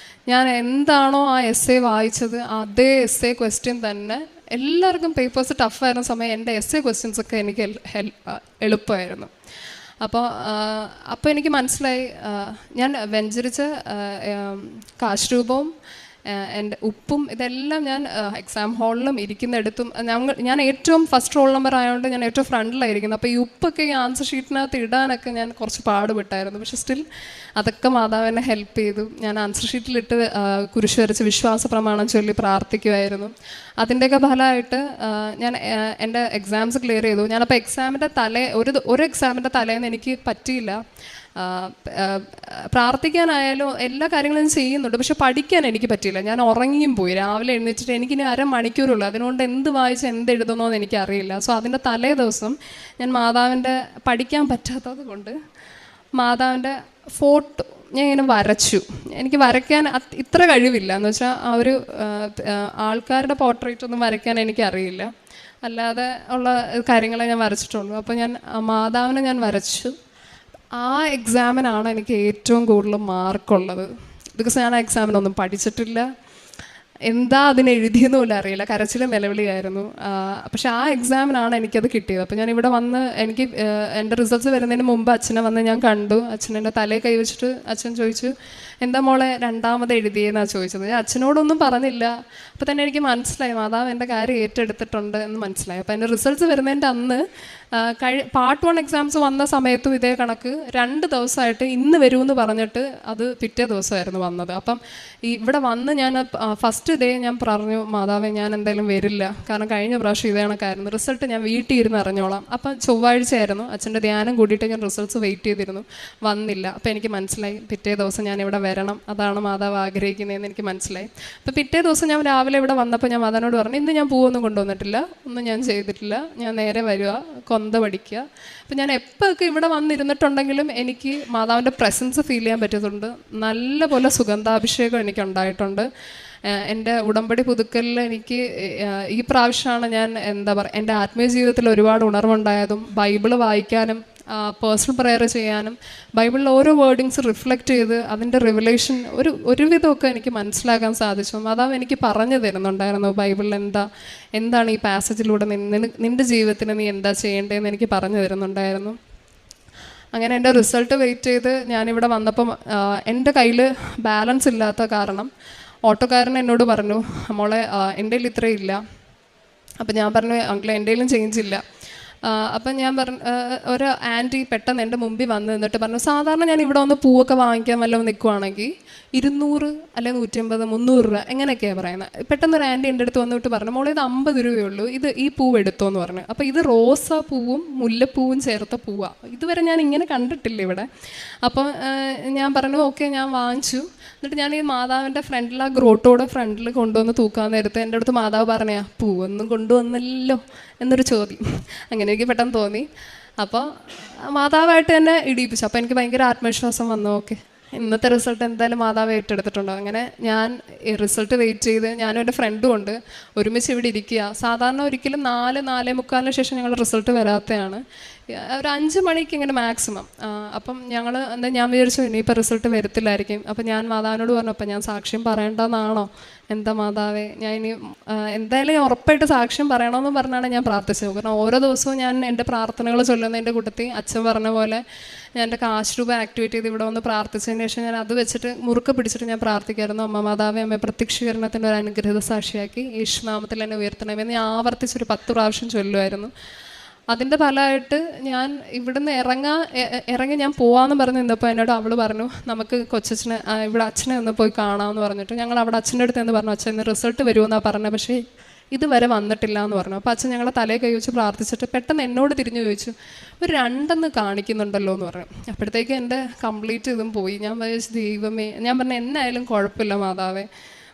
ഞാൻ എന്താണോ ആ എസ്സേ വായിച്ചത് അതേ എസ്സേ ക്വസ്റ്റ്യൻ തന്നെ, എല്ലാവർക്കും പേപ്പേഴ്സ് ടഫായിരുന്ന സമയം എൻ്റെ എസ്സേ ക്വസ്റ്റ്യൻസൊക്കെ എനിക്ക് എളുപ്പമായിരുന്നു. അപ്പോൾ എനിക്ക് മനസ്സിലായി, ഞാൻ വെഞ്ചരിച്ച കാശ് രൂപവും എൻ്റെ ഉപ്പും ഇതെല്ലാം ഞാൻ എക്സാം ഹാളിലും ഇരിക്കുന്നിടത്തും ഞാൻ ഏറ്റവും ഫസ്റ്റ് റോൾ നമ്പർ ആയതുകൊണ്ട് ഞാൻ ഏറ്റവും ഫ്രണ്ടിലായിരിക്കുന്നത്. അപ്പോൾ ഈ ഉപ്പൊക്കെ ഈ ആൻസർ ഷീറ്റിനകത്ത് ഇടാനൊക്കെ ഞാൻ കുറച്ച് പാടുപെട്ടായിരുന്നു. പക്ഷെ സ്റ്റിൽ അതൊക്കെ മാതാവ് എന്നെ ഹെൽപ്പ് ചെയ്തു. ഞാൻ ആൻസർ ഷീറ്റിലിട്ട് കുരിശ് വരച്ച് വിശ്വാസ പ്രമാണം ചൊല്ലി പ്രാർത്ഥിക്കുമായിരുന്നു. അതിൻ്റെയൊക്കെ ഫലമായിട്ട് ഞാൻ എൻ്റെ എക്സാംസ് ക്ലിയർ ചെയ്തു. ഞാനപ്പോൾ എക്സാമിൻ്റെ ഒരു എക്സാമിൻ്റെ തലേന്ന് എനിക്ക് പറ്റിയില്ല. പ്രാർത്ഥിക്കാനായാലും എല്ലാ കാര്യങ്ങളും ചെയ്യുന്നുണ്ട്, പക്ഷെ പഠിക്കാൻ എനിക്ക് പറ്റിയില്ല. ഞാൻ ഉറങ്ങിയും പോയി. രാവിലെ എഴുന്നേറ്റിട്ട് എനിക്കിനി 1/2 മണിക്കൂറുള്ളൂ. അതുകൊണ്ട് എന്ത് വായിച്ച് എന്ത് എഴുതണമെന്ന് എനിക്കറിയില്ല. സോ അതിൻ്റെ തലേ ദിവസം ഞാൻ മാതാവിൻ്റെ പഠിക്കാൻ പറ്റാത്തത് കൊണ്ട് മാതാവിൻ്റെ ഫോട്ടോ ഞാൻ ഇങ്ങനെ വരച്ചു. എനിക്ക് വരയ്ക്കാൻ ഇത്ര കഴിവില്ല, എന്ന് വെച്ചാൽ ആ ഒരു ആൾക്കാരുടെ പോർട്രേറ്റ് ഒന്നും വരയ്ക്കാൻ എനിക്കറിയില്ല. അല്ലാതെ ഉള്ള കാര്യങ്ങളെ ഞാൻ വരച്ചിട്ടുള്ളൂ. അപ്പോൾ ഞാൻ മാതാവിനെ ഞാൻ വരച്ചു. ആ എക്സാമിനാണ് എനിക്ക് ഏറ്റവും കൂടുതൽ മാർക്കുള്ളത്. ബിക്കോസ് ഞാൻ ആ എക്സാമിനൊന്നും പഠിച്ചിട്ടില്ല, എന്താ അതിനെഴുതിയെന്ന് പോലും അറിയില്ല, കരച്ചിലും നിലവിളിയായിരുന്നു. പക്ഷെ ആ എക്സാമിനാണ് എനിക്കത് കിട്ടിയത്. അപ്പോൾ ഞാൻ ഇവിടെ വന്ന് എൻ്റെ റിസൾട്ട്സ് വരുന്നതിന് മുമ്പ് അച്ഛനെ വന്ന് ഞാൻ കണ്ടു. അച്ഛൻ എൻ്റെ തലയിൽ കൈവച്ചിട്ട് അച്ഛൻ ചോദിച്ചു, എന്താ മോളെ 2ാമത് എഴുതിയെന്നാണ് ചോദിച്ചത്. ഞാൻ അച്ഛനോടൊന്നും പറഞ്ഞില്ല. അപ്പോൾ തന്നെ എനിക്ക് മനസ്സിലായി മാതാവ് എൻ്റെ കാര്യം ഏറ്റെടുത്തിട്ടുണ്ട് എന്ന് മനസ്സിലായി. അപ്പോൾ എൻ്റെ റിസൾട്ട്സ് വരുന്നതിൻ്റെ അന്ന് പാർട്ട് 1 എക്സാംസ് വന്ന സമയത്തും ഇതേ കണക്ക് 2 ദിവസമായിട്ട് ഇന്ന് വരുമെന്ന് പറഞ്ഞിട്ട് അത് പിറ്റേ ദിവസമായിരുന്നു വന്നത്. അപ്പം ഇവിടെ വന്ന് ഞാൻ ഫസ്റ്റ് ഡേ ഞാൻ പറഞ്ഞു, മാതാവേ ഞാൻ എന്തായാലും വരില്ല, കാരണം കഴിഞ്ഞ പ്രാവശ്യം ഇതേ കണക്കായിരുന്നു, റിസൾട്ട് ഞാൻ വീട്ടിൽ ഇരുന്ന് അറിഞ്ഞോളാം. അപ്പം ചൊവ്വാഴ്ചയായിരുന്നു, അച്ഛൻ്റെ ധ്യാനം കൂടിയിട്ട് ഞാൻ റിസൾട്ട്സ് വെയിറ്റ് ചെയ്തിരുന്നു, വന്നില്ല. അപ്പോൾ എനിക്ക് മനസ്സിലായി പിറ്റേ ദിവസം ഞാൻ ഇവിടെ വരണം, അതാണ് മാതാവ് ആഗ്രഹിക്കുന്നതെന്ന് എനിക്ക് മനസ്സിലായി. അപ്പോൾ പിറ്റേ ദിവസം ഞാൻ രാവിലെ ഇവിടെ വന്നപ്പോൾ ഞാൻ മാതാവിനോട് പറഞ്ഞു, ഇന്ന് ഞാൻ പൂവൊന്നും കൊണ്ടുവന്നിട്ടില്ല, ഒന്നും ഞാൻ ചെയ്തിട്ടില്ല, ഞാൻ നേരെ വരിക, കൊന്ത പഠിക്കുക. അപ്പം ഞാൻ എപ്പോഴൊക്കെ ഇവിടെ വന്നിരുന്നിട്ടുണ്ടെങ്കിലും എനിക്ക് മാതാവിൻ്റെ പ്രസൻസ് ഫീൽ ചെയ്യാൻ പറ്റുന്നുണ്ട്. നല്ലപോലെ സുഗന്ധാഭിഷേകം എനിക്ക് ഉണ്ടായിട്ടുണ്ട്. എൻ്റെ ഉടമ്പടി പുതുക്കലിൽ എനിക്ക് ഈ പ്രാവശ്യമാണ് ഞാൻ എന്താ പറയുക, എൻ്റെ ആത്മീയ ജീവിതത്തിൽ ഒരുപാട് ഉണർവുണ്ടായതും ബൈബിള് വായിക്കാനും പേഴ്സണൽ പ്രെയർ ചെയ്യാനും ബൈബിളിൽ ഓരോ വേർഡിങ്സ് റിഫ്ലക്റ്റ് ചെയ്ത് അതിൻ്റെ റിവലേഷൻ ഒരുവിധമൊക്കെ എനിക്ക് മനസ്സിലാക്കാൻ സാധിച്ചു. മാതാവ് എനിക്ക് പറഞ്ഞു തരുന്നുണ്ടായിരുന്നു ബൈബിളിൽ എന്താണ് ഈ പാസേജിലൂടെ നിൻ്റെ ജീവിതത്തിന് നീ എന്താ ചെയ്യേണ്ടതെന്ന് എനിക്ക് പറഞ്ഞു തരുന്നുണ്ടായിരുന്നു. അങ്ങനെ എൻ്റെ റിസൾട്ട് വെയിറ്റ് ചെയ്ത് ഞാനിവിടെ വന്നപ്പം എൻ്റെ കയ്യിൽ ബാലൻസ് ഇല്ലാത്ത കാരണം ഓട്ടോക്കാരൻ എന്നോട് പറഞ്ഞു, മോളെ എൻ്റെ കയ്യിൽ ഇത്രയും ഇല്ല. അപ്പം ഞാൻ പറഞ്ഞു, അങ്കിളെ എൻ്റെ കയ്യിലും ചേഞ്ച് ഇല്ല. അപ്പം ഞാൻ ഒരു ആൻറ്റി പെട്ടെന്ന് എൻ്റെ മുമ്പിൽ വന്ന് നിന്നിട്ട് പറഞ്ഞു, സാധാരണ ഞാൻ ഇവിടെ വന്ന് പൂവൊക്കെ വാങ്ങിക്കാൻ വല്ലതും നിൽക്കുവാണെങ്കിൽ 200 അല്ലെങ്കിൽ 150, 300 രൂപ എങ്ങനെയൊക്കെയാണ് പറയുന്നത്. പെട്ടെന്നൊരു ആൻറ്റി എൻ്റെ അടുത്ത് വന്നിട്ട് പറഞ്ഞു, മോളെ ഇത് 50 രൂപയേ ഉള്ളൂ, ഈ പൂവ് എടുത്തോ എന്ന് പറഞ്ഞു. അപ്പോൾ ഇത് റോസാ പൂവും മുല്ലപ്പൂവും ചേർത്ത പൂവാണ്, ഇതുവരെ ഞാൻ ഇങ്ങനെ കണ്ടിട്ടില്ല ഇവിടെ. അപ്പം ഞാൻ പറഞ്ഞു ഓക്കെ, ഞാൻ വാങ്ങിച്ചു. എന്നിട്ട് ഞാൻ ഈ മാതാവിൻ്റെ ഫ്രണ്ടിൽ, ആ ഗ്രോട്ടോടെ ഫ്രണ്ടിൽ കൊണ്ടുവന്ന് തൂക്കാൻ നേരത്തെ എൻ്റെ അടുത്ത് മാതാവ് പറഞ്ഞാ, പൂവൊന്നും കൊണ്ടുവന്നല്ലോ എന്നൊരു ചോദ്യം. അങ്ങനെ എനിക്ക് പെട്ടെന്ന് തോന്നി. അപ്പോൾ മാതാവായിട്ട് തന്നെ ഇടിയിപ്പിച്ചു. അപ്പോൾ എനിക്ക് ഭയങ്കര ആത്മവിശ്വാസം വന്നു. ഓക്കെ, ഇന്നത്തെ റിസൾട്ട് എന്തായാലും മാതാവ് ഏറ്റെടുത്തിട്ടുണ്ടോ. അങ്ങനെ ഞാൻ റിസൾട്ട് വെയിറ്റ് ചെയ്ത് ഞാനും എൻ്റെ ഫ്രണ്ടും ഉണ്ട് ഒരുമിച്ച് ഇവിടെ ഇരിക്കുക. സാധാരണ ഒരിക്കലും 4-4:45 ശേഷം ഞങ്ങൾ റിസൾട്ട് വരാത്തതാണ്. ഒരു 5 മണിക്ക് ഇങ്ങനെ മാക്സിമം. അപ്പം ഞാൻ വിചാരിച്ചു ഇനിയിപ്പോൾ റിസൾട്ട് വരത്തില്ലായിരിക്കും. അപ്പം ഞാൻ മാതാവിനോട് പറഞ്ഞു, അപ്പം ഞാൻ സാക്ഷ്യം പറയേണ്ടതെന്നാണോ, എന്താ മാതാവേ, ഞാൻ ഇനി എന്തായാലും ഉറപ്പായിട്ട് സാക്ഷ്യം പറയണമെന്ന് പറഞ്ഞാണ് ഞാൻ പ്രാർത്ഥിച്ചത്. കാരണം ഓരോ ദിവസവും ഞാൻ എൻ്റെ പ്രാർത്ഥനകൾ ചൊല്ലുന്നതിൻ്റെ കൂട്ടത്തിൽ അച്ഛൻ പറഞ്ഞ പോലെ ഞാൻ എൻ്റെ കാശ് രൂപ ആക്ടിവേറ്റ് ചെയ്ത് ഇവിടെ വന്ന് പ്രാർത്ഥിച്ചതിന് ശേഷം ഞാൻ അത് വെച്ചിട്ട് മുറുക്കെ പിടിച്ചിട്ട് ഞാൻ പ്രാർത്ഥിക്കായിരുന്നു, അമ്മ മാതാവേ, അമ്മ പ്രത്യക്ഷീകരണത്തിൻ്റെ ഒരു അനുഗ്രഹീത സാക്ഷിയാക്കി യേശുനാമത്തിൽ എന്നെ ഉയർത്തണമെന്ന് ഞാൻ ആവർത്തിച്ചൊരു 10 പ്രാവശ്യം ചൊല്ലുമായിരുന്നു. അതിൻ്റെ ഫലമായിട്ട് ഞാൻ ഇവിടുന്ന് ഇറങ്ങി ഞാൻ പോവാമെന്ന് പറഞ്ഞ് നിന്നപ്പോൾ എന്നോട് അവൾ പറഞ്ഞു, നമുക്ക് കൊച്ചച്ഛനെ ഇവിടെ അച്ഛനെ ഒന്ന് പോയി കാണാമെന്ന് പറഞ്ഞിട്ട് ഞങ്ങൾ അവിടെ അച്ഛൻ്റെ അടുത്ത് എന്ന് പറഞ്ഞു, അച്ഛൻ ഇന്ന് റിസൾട്ട് വരുമെന്നാണ് പറഞ്ഞത്, പക്ഷേ ഇതുവരെ വന്നിട്ടില്ല എന്ന് പറഞ്ഞു. അപ്പോൾ അച്ഛൻ ഞങ്ങളെ തലയെ കൈ വെച്ച് പ്രാർത്ഥിച്ചിട്ട് പെട്ടെന്ന് എന്നോട് തിരിഞ്ഞു ചോദിച്ചു, ഒരു 2 കാണിക്കുന്നുണ്ടല്ലോ എന്ന് പറഞ്ഞു. അപ്പോഴത്തേക്ക് എൻ്റെ കംപ്ലീറ്റ് ഇതും പോയി. ഞാൻ വിചാരിച്ചു ദൈവമേ, ഞാൻ പറഞ്ഞു എന്നായാലും കുഴപ്പമില്ല മാതാവേ,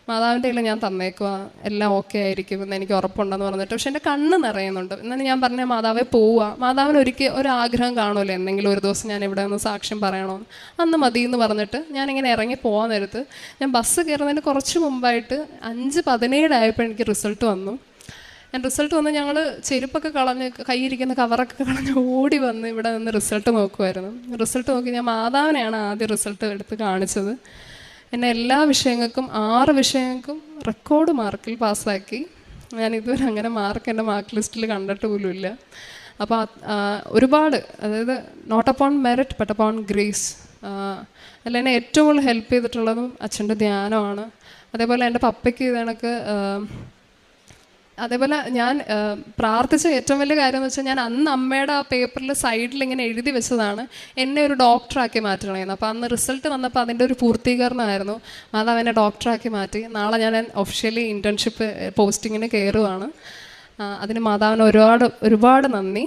മാതാവിൻ്റെ കയ്യിൽ ഞാൻ തന്നേക്കുക, എല്ലാം ഓക്കെ ആയിരിക്കും എന്ന് എനിക്ക് ഉറപ്പുണ്ടെന്ന് പറഞ്ഞിട്ട്. പക്ഷെ എൻ്റെ കണ്ണ് നിറയുന്നുണ്ട്. എന്നാലും ഞാൻ പറഞ്ഞ മാതാവേ പോവുക, മാതാവിന് ഒരാഗ്രഹം കാണുമല്ലോ എന്തെങ്കിലും ഒരു ദിവസം ഞാൻ ഇവിടെ നിന്ന് സാക്ഷ്യം പറയണമെന്ന്, അന്ന് മതി എന്ന് പറഞ്ഞിട്ട് ഞാനിങ്ങനെ ഇറങ്ങി പോകാൻ നേരത്ത് ഞാൻ ബസ് കയറുന്നതിന് കുറച്ച് മുമ്പായിട്ട് 5:17 ആയപ്പോൾ എനിക്ക് റിസൾട്ട് വന്നു. റിസൾട്ട് വന്ന് ഞങ്ങൾ ചെരുപ്പൊക്കെ കളഞ്ഞ് കയ്യിരിക്കുന്ന കവറൊക്കെ കളഞ്ഞ് ഓടി വന്ന് ഇവിടെ നിന്ന് റിസൾട്ട് നോക്കുമായിരുന്നു. റിസൾട്ട് നോക്കി ഞാൻ മാതാവിനെയാണ് ആദ്യം റിസൾട്ട് എടുത്ത് കാണിച്ചത്. എന്നെ എല്ലാ വിഷയങ്ങൾക്കും 6 വിഷയങ്ങൾക്കും റെക്കോർഡ് മാർക്കിൽ പാസ്സാക്കി. ഞാൻ ഇതുവരെ അങ്ങനെ മാർക്ക് എൻ്റെ മാർക്ക് ലിസ്റ്റിൽ കണ്ടിട്ട് പോലുമില്ല. അപ്പോൾ ഒരുപാട്, അതായത് not upon merit but upon grace. അതിൽ എന്നെ ഏറ്റവും കൂടുതൽ ഹെൽപ്പ് ചെയ്തിട്ടുള്ളതും അച്ഛൻ്റെ ധ്യാനമാണ്. അതേപോലെ എൻ്റെ പപ്പയ്ക്ക് ഇതേണക്ക് അതേപോലെ ഞാൻ പ്രാർത്ഥിച്ച ഏറ്റവും വലിയ കാര്യം എന്ന് വെച്ചാൽ, ഞാൻ അന്ന് അമ്മയുടെ ആ പേപ്പറിൽ സൈഡിൽ ഇങ്ങനെ എഴുതി വെച്ചതാണ് എന്നെ ഒരു ഡോക്ടറാക്കി മാറ്റണമെന്ന്. അപ്പോൾ അന്ന് റിസൾട്ട് വന്നപ്പോൾ അതിൻ്റെ ഒരു പൂർത്തീകരണമായിരുന്നു. മാതാവ് എന്നെ ഡോക്ടറാക്കി മാറ്റി. നാളെ ഞാൻ ഒഫീഷ്യലി ഇൻറ്റേൺഷിപ്പ് പോസ്റ്റിങ്ങിന് കയറുവാണ്. അതിന് മാതാവിന് ഒരുപാട് നന്ദി.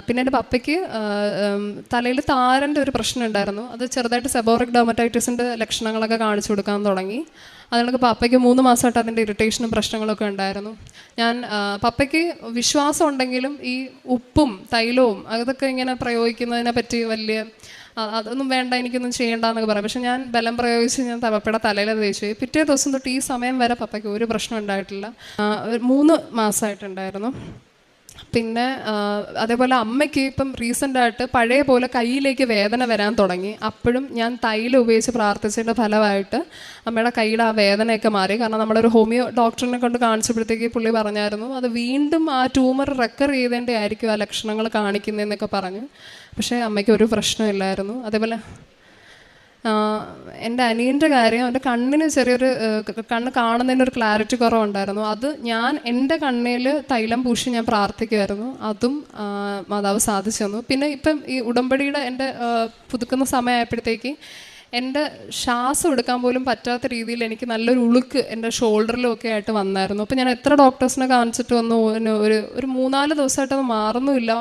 പിന്നെ എൻ്റെ പപ്പയ്ക്ക് തലയിൽ താരൻ്റെ ഒരു പ്രശ്നം ഉണ്ടായിരുന്നു. അത് ചെറുതായിട്ട് സെബോറിക് ഡെർമറ്റൈറ്റിസിൻ്റെ ലക്ഷണങ്ങളൊക്കെ കാണിച്ചു കൊടുക്കാൻ തുടങ്ങി. അതിനൊക്കെ പപ്പയ്ക്ക് 3 മാസമായിട്ട് അതിൻ്റെ ഇറിറ്റേഷനും പ്രശ്നങ്ങളൊക്കെ ഉണ്ടായിരുന്നു. ഞാൻ പപ്പയ്ക്ക് വിശ്വാസം ഉണ്ടെങ്കിലും ഈ ഉപ്പും തൈലവും അതൊക്കെ ഇങ്ങനെ പ്രയോഗിക്കുന്നതിനെ പറ്റി അതൊന്നും വേണ്ട, എനിക്കൊന്നും ചെയ്യേണ്ടെന്നൊക്കെ പറയാം. പക്ഷെ ഞാൻ ബലം പ്രയോഗിച്ച് ഞാൻ പപ്പയുടെ തലയിൽ തേച്ചു. പിറ്റേ ദിവസം തൊട്ട് ഈ സമയം വരെ പപ്പയ്ക്ക് ഒരു പ്രശ്നം ഉണ്ടായിട്ടില്ല. 3 മാസമായിട്ടുണ്ടായിരുന്നു. പിന്നെ അതേപോലെ അമ്മയ്ക്ക് ഇപ്പം റീസെൻ്റായിട്ട് പഴയ പോലെ കയ്യിലേക്ക് വേദന വരാൻ തുടങ്ങി. അപ്പോഴും ഞാൻ തൈലം ഉപയോഗിച്ച് പ്രാർത്ഥിച്ചതിൻ്റെ ഫലമായിട്ട് അമ്മയുടെ കയ്യിൽ ആ വേദനയൊക്കെ മാറി. കാരണം നമ്മളൊരു ഹോമിയോ ഡോക്ടറിനെ കൊണ്ട് കാണിച്ചപ്പോഴത്തേക്ക് പുള്ളി പറഞ്ഞായിരുന്നു അത് വീണ്ടും ആ ട്യൂമർ റെക്കർ ചെയ്തതിൻ്റെ ആയിരിക്കും ആ ലക്ഷണങ്ങൾ കാണിക്കുന്നതെന്നൊക്കെ പറഞ്ഞു. പക്ഷേ അമ്മയ്ക്ക് ഒരു പ്രശ്നമില്ലായിരുന്നു. അതേപോലെ എൻ്റെ അനിയൻ്റെ കാര്യം, എൻ്റെ കണ്ണിന് ചെറിയൊരു കണ്ണ് കാണുന്നതിനൊരു ക്ലാരിറ്റി കുറവുണ്ടായിരുന്നു. അത് ഞാൻ എൻ്റെ കണ്ണിൽ തൈലം പൂശി ഞാൻ പ്രാർത്ഥിക്കുമായിരുന്നു. അതും മാതാവ് സാധിച്ചു തന്നു. പിന്നെ ഇപ്പം ഈ ഉടമ്പടിയുടെ എൻ്റെ പുതുക്കുന്ന സമയമായപ്പോഴത്തേക്ക് എൻ്റെ ശ്വാസം എടുക്കാൻ പോലും പറ്റാത്ത രീതിയിൽ എനിക്ക് നല്ലൊരു ഉളുക്ക് എൻ്റെ ഷോൾഡറിലും ഒക്കെ ആയിട്ട് വന്നായിരുന്നു. അപ്പോൾ ഞാൻ എത്ര ഡോക്ടേഴ്സിനെ കാണിച്ചിട്ട് വന്നു, ഒരു 3-4 ദിവസമായിട്ടത് മാറുന്നുമില്ല.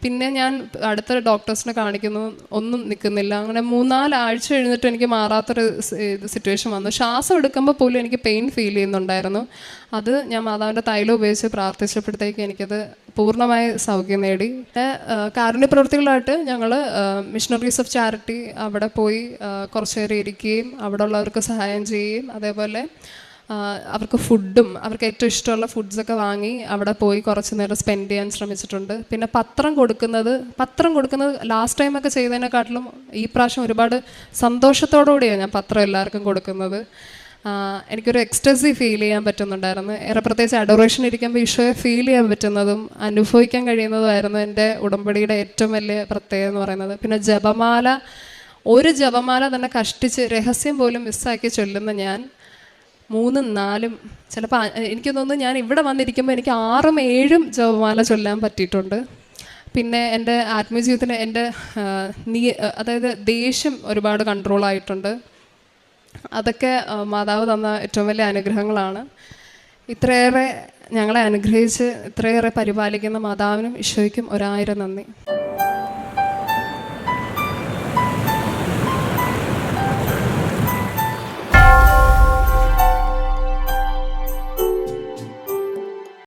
പിന്നെ ഞാൻ അടുത്ത ഡോക്ടേഴ്സിനെ കാണിക്കുന്നു, ഒന്നും നിൽക്കുന്നില്ല. അങ്ങനെ 3-4 ആഴ്ച കഴിഞ്ഞിട്ട് എനിക്ക് മാറാത്തൊരു സിറ്റുവേഷൻ വന്നു. ശ്വാസം എടുക്കുമ്പോൾ പോലും എനിക്ക് പെയിൻ ഫീൽ ചെയ്യുന്നുണ്ടായിരുന്നു. അത് ഞാൻ മാതാവിൻ്റെ തൈലം ഉപയോഗിച്ച് പ്രാർത്ഥിച്ചപ്പോഴത്തേക്ക് എനിക്കത് പൂർണ്ണമായി സൗഖ്യം നേടി. കാരുണ്യ പ്രവൃത്തികളായിട്ട് ഞങ്ങൾ മിഷണറീസ് ഓഫ് ചാരിറ്റി അവിടെ പോയി കുറച്ച് നേരം ഇരിക്കുകയും അവിടെ ഉള്ളവർക്ക് സഹായം ചെയ്യുകയും അതേപോലെ അവർക്ക് ഫുഡും അവർക്ക് ഏറ്റവും ഇഷ്ടമുള്ള ഫുഡ്സൊക്കെ വാങ്ങി അവിടെ പോയി കുറച്ച് നേരം സ്പെൻഡ് ചെയ്യാൻ ശ്രമിച്ചിട്ടുണ്ട്. പിന്നെ പത്രം കൊടുക്കുന്നത് ലാസ്റ്റ് ടൈമൊക്കെ ചെയ്തതിനെക്കാട്ടിലും ഈ പ്രാവശ്യം ഒരുപാട് സന്തോഷത്തോടുകൂടിയാണ് ഞാൻ പത്രം എല്ലാവർക്കും കൊടുക്കുന്നത്. എനിക്കൊരു എക്സ്റ്റസി ഫീൽ ചെയ്യാൻ പറ്റുന്നുണ്ടായിരുന്നു. പ്രത്യേകിച്ച് അഡോറേഷൻ ഇരിക്കുമ്പോൾ ഈശോയെ ഫീൽ ചെയ്യാൻ പറ്റുന്നതും അനുഭവിക്കാൻ കഴിയുന്നതുമായിരുന്നു എൻ്റെ ഉടമ്പടിയുടെ ഏറ്റവും വലിയ പ്രത്യേകത എന്ന് പറയുന്നത്. പിന്നെ ഒരു ജപമാല തന്നെ കഷ്ടിച്ച് രഹസ്യം പോലും മിസ്സാക്കി ചൊല്ലുന്ന ഞാൻ 3-4 ചിലപ്പോൾ എനിക്ക് തോന്നുന്നു ഞാൻ ഇവിടെ വന്നിരിക്കുമ്പോൾ എനിക്ക് 6-7 ജപമാല ചൊല്ലാൻ പറ്റിയിട്ടുണ്ട്. പിന്നെ എൻ്റെ ആത്മീയജീവിതത്തിന് എൻ്റെ അതായത് ദേഷ്യം ഒരുപാട് കൺട്രോളായിട്ടുണ്ട്. അതൊക്കെ മാതാവ് തന്ന ഏറ്റവും വലിയ അനുഗ്രഹങ്ങളാണ്. ഇത്രയേറെ ഞങ്ങളെ അനുഗ്രഹിച്ച് ഇത്രയേറെ പരിപാലിക്കുന്ന മാതാവിനും ഈശോയ്ക്കും 1000 നന്ദി.